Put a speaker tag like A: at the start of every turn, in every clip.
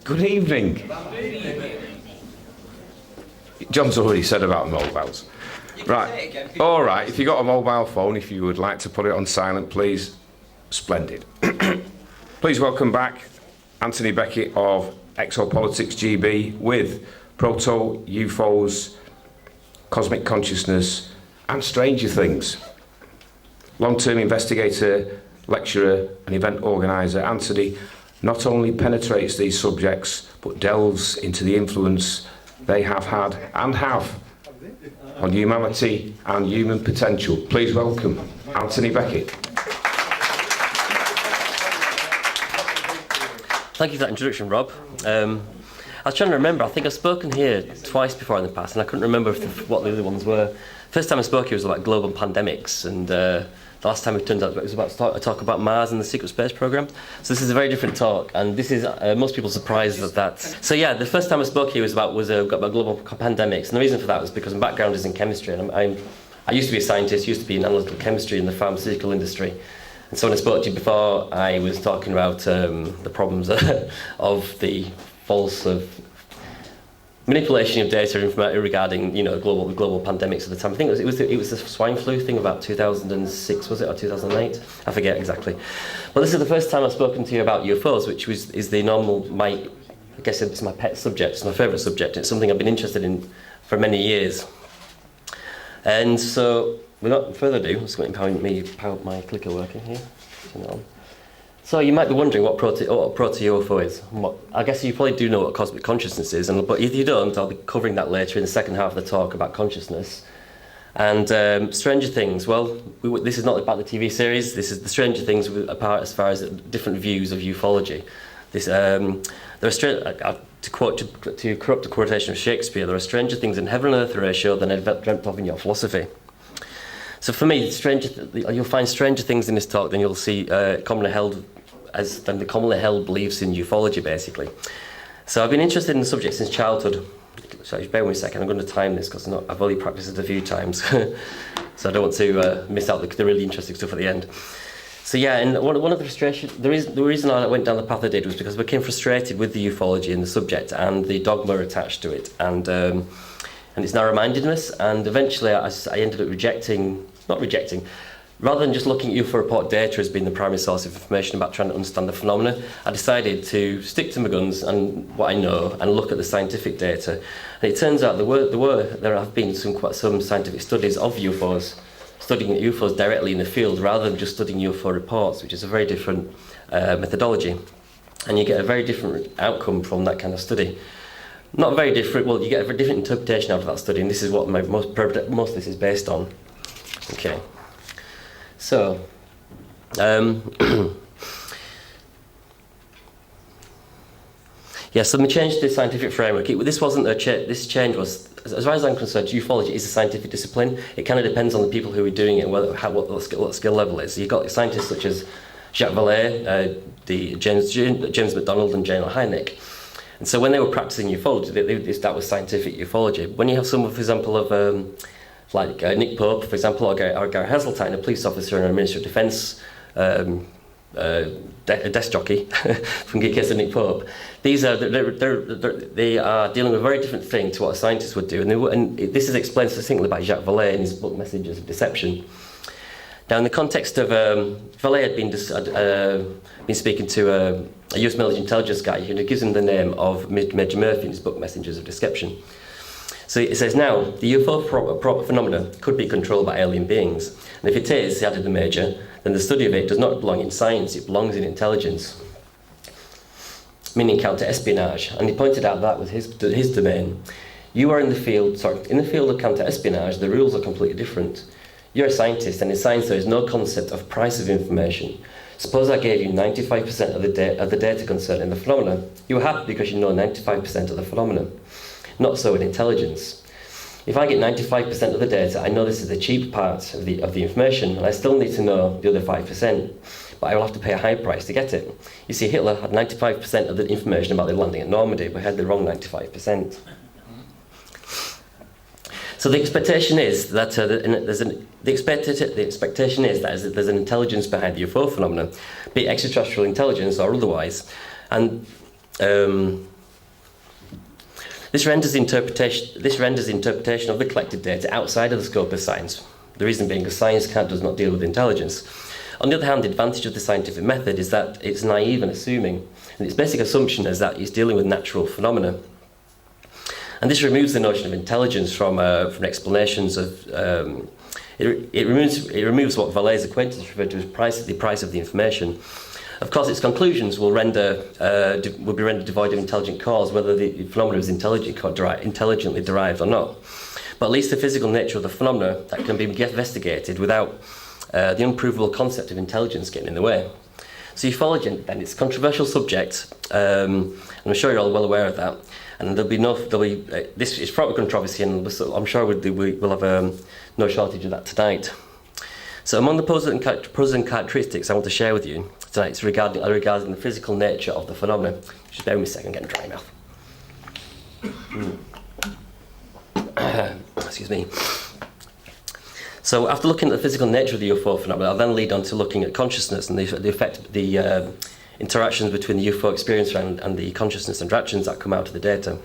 A: Good evening. John's already said about mobiles. Right. All right. If you've got a mobile phone, if you would like to put it on silent, please. Splendid. Please welcome back Anthony Beckett of Exopolitics GB with Proto-UFOs, Cosmic Consciousness and Stranger Things. Long-term investigator, lecturer and event organiser Anthony not only penetrates these subjects but delves into the influence they have had and have on humanity and human potential. Please welcome Anthony Beckett.
B: Thank you for that introduction, Rob. I was trying to remember, I think I've spoken here twice before in the past and I couldn't remember what the other ones were. First time I spoke here was about global pandemics, and the last time it turned out it was about a talk about Mars and the secret space program. So this is a very different talk, and this is most people surprised at that. So yeah, the first time I spoke here was about global pandemics, and the reason for that was because my background is in chemistry, and I used to be a scientist, used to be in analytical chemistry in the pharmaceutical industry. And so when I spoke to you before, I was talking about the problems of the false manipulation of data regarding global pandemics at the time. I think it was the swine flu thing about 2006, was it, or 2008? I forget exactly. But this is the first time I've spoken to you about UFOs, which is the normal. I guess it's my pet subject. It's my favourite subject. It's something I've been interested in for many years. And so, without further ado, I'm just going to power my clicker working here. Turn it on. So you might be wondering what proto-UFO is. I guess you probably do know what cosmic consciousness is, but if you don't, I'll be covering that later in the second half of the talk about consciousness. And Stranger Things, well, this is not about the TV series, this is the Stranger Things apart as far as different views of ufology. To corrupt a quotation of Shakespeare, there are stranger things in heaven and earth ratio than I've dreamt of in your philosophy. So for me, you'll find stranger things in this talk than you'll see the commonly held beliefs in ufology, basically. So I've been interested in the subject since childhood. Sorry, bear with me a second. I'm going to time this because I've only practiced it a few times, so I don't want to miss out the really interesting stuff at the end. So yeah, and one of the frustrations, the reason I went down the path I did was because I became frustrated with the ufology and the subject and the dogma attached to it, and its narrow-mindedness, and eventually I ended up rather than just looking at UFO report data as being the primary source of information about trying to understand the phenomena, I decided to stick to my guns and what I know and look at the scientific data. And it turns out there have been some scientific studies of UFOs, studying UFOs directly in the field rather than just studying UFO reports, which is a very different methodology. And you get a very different outcome from that kind of study. Not very different, well, you get a very different interpretation out of that study, and this is what most of this is based on. Okay. So, yeah, so we changed the scientific framework. This change was, as far as I'm concerned, ufology is a scientific discipline. It kind of depends on the people who are doing it, what skill level is. You've got scientists such as Jacques Vallée, James McDonald and Jane Hynek. And so when they were practicing ufology, that was scientific ufology. When you have someone, for example, of Nick Pope, for example, or Gary Heseltine, a police officer and a Minister of Defence desk jockey, from the case of Nick Pope, they are dealing with a very different thing to what a scientist would do. And this is explained succinctly by Jacques Vallée in his book Messages of Deception. Now, in the context of Vallée had been speaking to a US military intelligence guy who gives him the name of Major Murphy in his book Messengers of Deception. So it says, now, the UFO phenomena could be controlled by alien beings. And if it is, he added the Major, then the study of it does not belong in science, it belongs in intelligence, meaning counter-espionage. And he pointed out that was his domain. You are in the field of counter-espionage, the rules are completely different. You're a scientist, and in science there is no concept of price of information. Suppose I gave you 95% of the data concerning the phenomena. You are happy because you know 95% of the phenomena. Not so in intelligence. If I get 95% of the data, I know this is the cheap part of the information, and I still need to know the other 5%, but I will have to pay a high price to get it. You see, Hitler had 95% of the information about the landing at Normandy, but had the wrong 95%. So the expectation is that there's an intelligence behind the UFO phenomenon, be it extraterrestrial intelligence or otherwise, and This renders the interpretation of the collected data outside of the scope of science. The reason being because science does not deal with intelligence. On the other hand, the advantage of the scientific method is that it's naive and assuming, and its basic assumption is that it's dealing with natural phenomena. And this removes the notion of intelligence from explanations of. It removes what Vallée's acquaintance referred to as the price of the information. Of course, its conclusions will be rendered devoid of intelligent cause, whether the phenomena is intelligently derived or not. But at least the physical nature of the phenomena that can be investigated without the unprovable concept of intelligence getting in the way. So ufology, then, it's a controversial subject, and I'm sure you're all well aware of that. And this is fraught with controversy, and I'm sure we'll have no shortage of that tonight. So among the pros and characteristics I want to share with you tonight is regarding the physical nature of the phenomena. Just bear with me a second, I'm getting dry mouth. Excuse me. So after looking at the physical nature of the UFO phenomena, I'll then lead on to looking at consciousness and the effect, the interactions between the UFO experience and the consciousness interactions that come out of the data.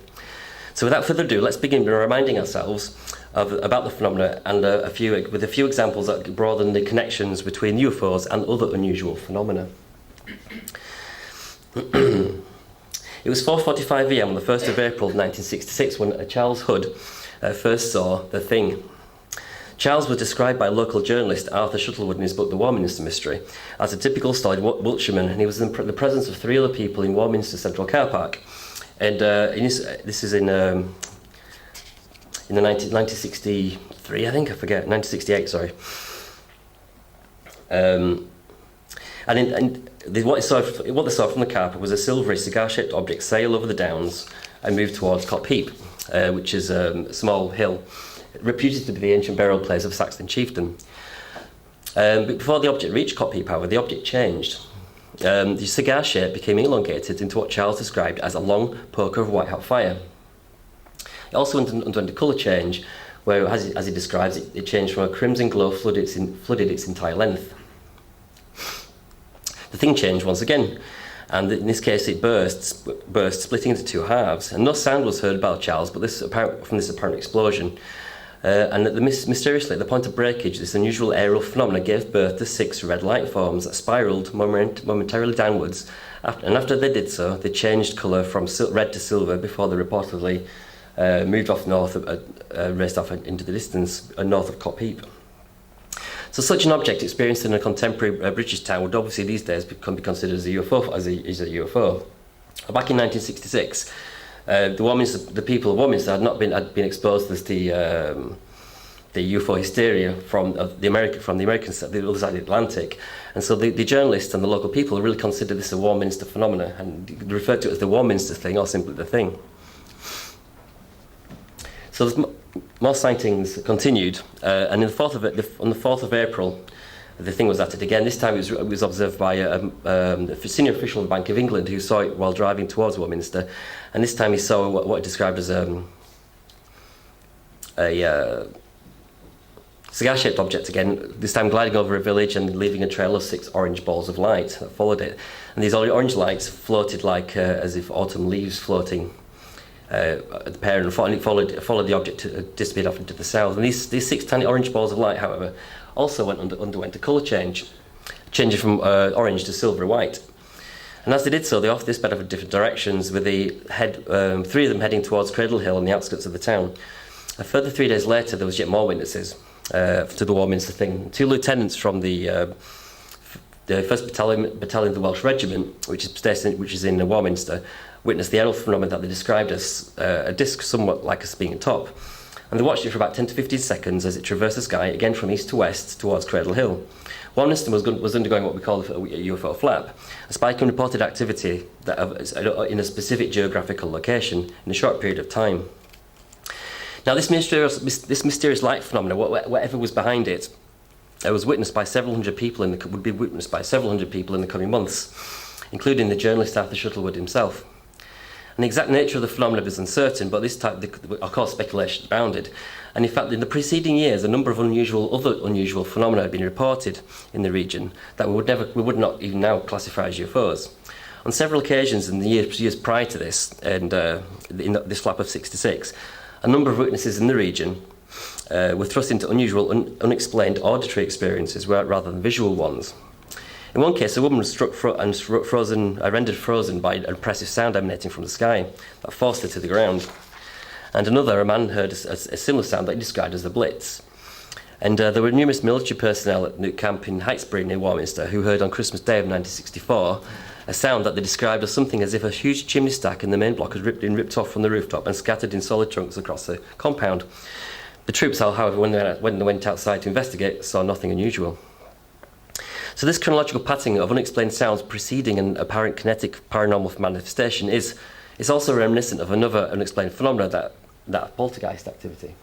B: So without further ado, let's begin by reminding ourselves about the phenomena and with a few examples that broaden the connections between UFOs and other unusual phenomena. It was 4:45 a.m. on the 1st of April 1966 when Charles Hood first saw the thing. Charles was described by local journalist Arthur Shuttlewood in his book The Warminster Mystery as a typical stolid Wiltshireman, and he was in the presence of three other people in Warminster Central Car Park. And this is in the 1963, I think, 1968, sorry. What they saw from the car park was a silvery cigar-shaped object sail over the downs and move towards Cop Heap, which is a small hill reputed to be the ancient burial place of Saxon chieftain. But before the object reached Cop Heap, however, the object changed. The cigar shape became elongated into what Charles described as a long poker of white hot fire. It also underwent a colour change, where, as he describes it, it changed from a crimson glow flooded its entire length. The thing changed once again, and in this case it burst, splitting into two halves, and no sound was heard by Charles from this apparent explosion. Mysteriously, at the point of breakage, this unusual aerial phenomena gave birth to 6 red light forms that spiralled momentarily downwards, and after they did so, they changed colour from red to silver before they reportedly moved off raced off into the distance north of Cop Heap. So such an object experienced in a contemporary British town would obviously these days be considered as a UFO. Back in 1966, the people of Warminster had been exposed to the UFO hysteria from the American side, the other side of the Atlantic, and so the journalists and the local people really considered this a Warminster phenomena and referred to it as the Warminster thing or simply the thing. So more sightings continued, and on the 4th of April, the thing was at it again. This time it was observed by a senior official of the Bank of England who saw it while driving towards Warminster, and this time he saw what he described as a cigar-shaped object again, this time gliding over a village and leaving a trail of 6 orange balls of light that followed it. And these orange lights floated like as if autumn leaves floating at the pair, and followed the object to disappeared off into the south. And these 6 tiny orange balls of light, however, also underwent a colour change, changing from orange to silver white. And as they did so, they often sped off in different directions, with 3 of them heading towards Cradle Hill on the outskirts of the town. A further 3 days later, there was yet more witnesses to the Warminster thing. 2 lieutenants from the 1st Battalion of the Welsh Regiment, which is in Warminster, witnessed the aerial phenomenon that they described as a disc somewhat like a spinning top. And they watched it for about 10 to 15 seconds as it traversed the sky, again from east to west towards Cradle Hill. Warminster was undergoing what we call a UFO flap, a spike in reported activity in a specific geographical location in a short period of time. Now, this mysterious light phenomenon, whatever was behind it, was witnessed by several hundred people would be witnessed by several hundred people in the coming months, including the journalist Arthur Shuttlewood himself. And the exact nature of the phenomenon is uncertain, but this time, of course, speculation is bounded. And in fact, in the preceding years, a number of other unusual phenomena had been reported in the region that we would not even now classify as UFOs. On several occasions in the years prior to this, and in this flap of 66, a number of witnesses in the region were thrust into unusual, unexplained auditory experiences rather than visual ones. In one case, a woman was struck rendered frozen by an oppressive sound emanating from the sky that forced her to the ground. And another, a man heard a similar sound that he described as the Blitz. And there were numerous military personnel at Nuke Camp in Hightsbury near Warminster who heard on Christmas Day of 1964 a sound that they described as something as if a huge chimney stack in the main block had been ripped off from the rooftop and scattered in solid chunks across the compound. The troops, however, when they went outside to investigate, saw nothing unusual. So this chronological pattern of unexplained sounds preceding an apparent kinetic paranormal manifestation is also reminiscent of another unexplained phenomenon, that poltergeist activity.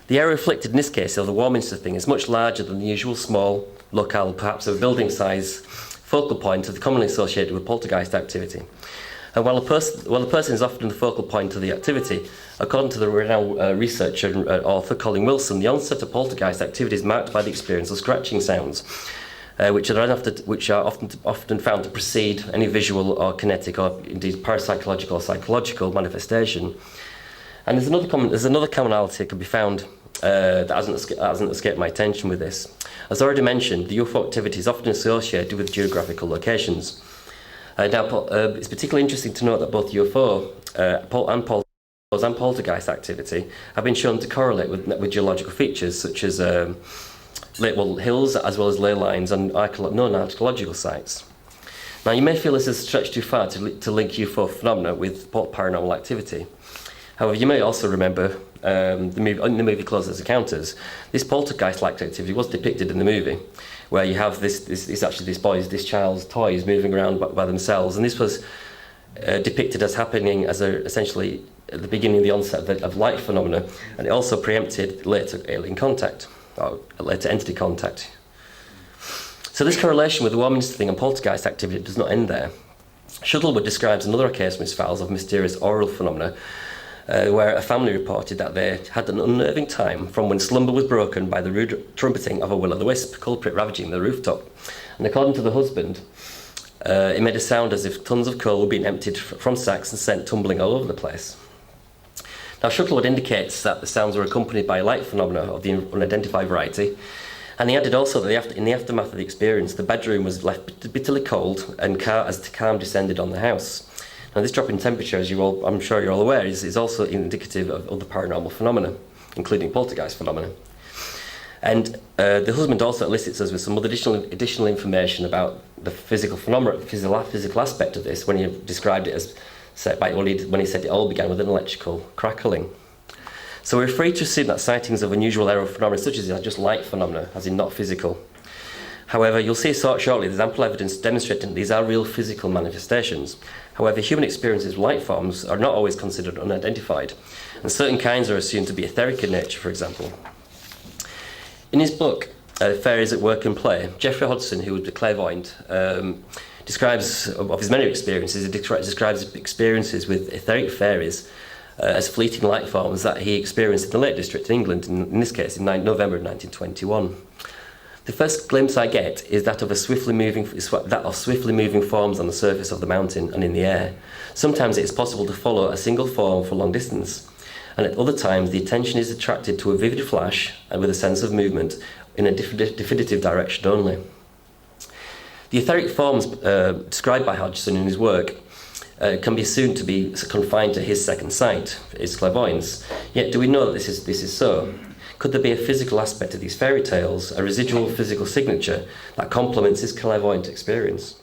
B: The area reflected in this case of the Warminster thing is much larger than the usual small, locale, perhaps a building size, focal point of the commonly associated with poltergeist activity. And while the person is often the focal point of the activity, according to the renowned researcher and author Colin Wilson, the onset of poltergeist activity is marked by the experience of scratching sounds, which are often found to precede any visual or kinetic or indeed parapsychological or psychological manifestation. And there's another commonality that can be found that hasn't escaped my attention with this. As already mentioned, the UFO activity is often associated with geographical locations. It's particularly interesting to note that both UFO and poltergeist activity have been shown to correlate with geological features such as hills as well as ley lines and known archaeological sites. Now, you may feel this is stretched too far to link UFO phenomena with paranormal activity. However, you may also remember in the movie Close Encounters, this poltergeist-like activity was depicted in the movie, where you have this child's toys moving around by themselves, and this was depicted as happening as essentially at the beginning of the onset of light phenomena, and it also preempted later alien contact, or later entity contact. So this correlation with the Warminster thing and poltergeist activity does not end there. Shuttlewood describes another case from his files of mysterious oral phenomena, where a family reported that they had an unnerving time from when slumber was broken by the rude trumpeting of a will-o'-the-wisp culprit ravaging the rooftop. And according to the husband, it made a sound as if tons of coal were being emptied from sacks and sent tumbling all over the place. Now, Shuttlewood indicates that the sounds were accompanied by light phenomena of the unidentified variety, and he added also that in the aftermath of the experience, the bedroom was left bitterly cold and as calm descended on the house. Now, this drop in temperature, as I'm sure you're all aware, is also indicative of other paranormal phenomena, including poltergeist phenomena. And the husband also elicits us with some other additional information about the physical aspect of this when he described it as when he said it all began with an electrical crackling. So we're free to assume that sightings of unusual aerial phenomena such as these are just light phenomena, as in not physical. However, you'll see shortly there's ample evidence demonstrating that these are real physical manifestations. However, human experiences with light forms are not always considered unidentified, and certain kinds are assumed to be etheric in nature, for example. In his book, Fairies at Work and Play, Geoffrey Hodgson, who was a clairvoyant, describes of his many experiences. He describes experiences with etheric fairies as fleeting light forms that he experienced in the Lake District in England, in this case in November of 1921. The first glimpse I get is that of swiftly moving forms on the surface of the mountain and in the air. Sometimes it is possible to follow a single form for long distance, and at other times the attention is attracted to a vivid flash and with a sense of movement in a definitive direction only. The etheric forms described by Hodgson in his work can be assumed to be confined to his second sight, his clairvoyance. Yet do we know that this is so? Could there be a physical aspect of these fairy tales, a residual physical signature that complements his clairvoyant experience?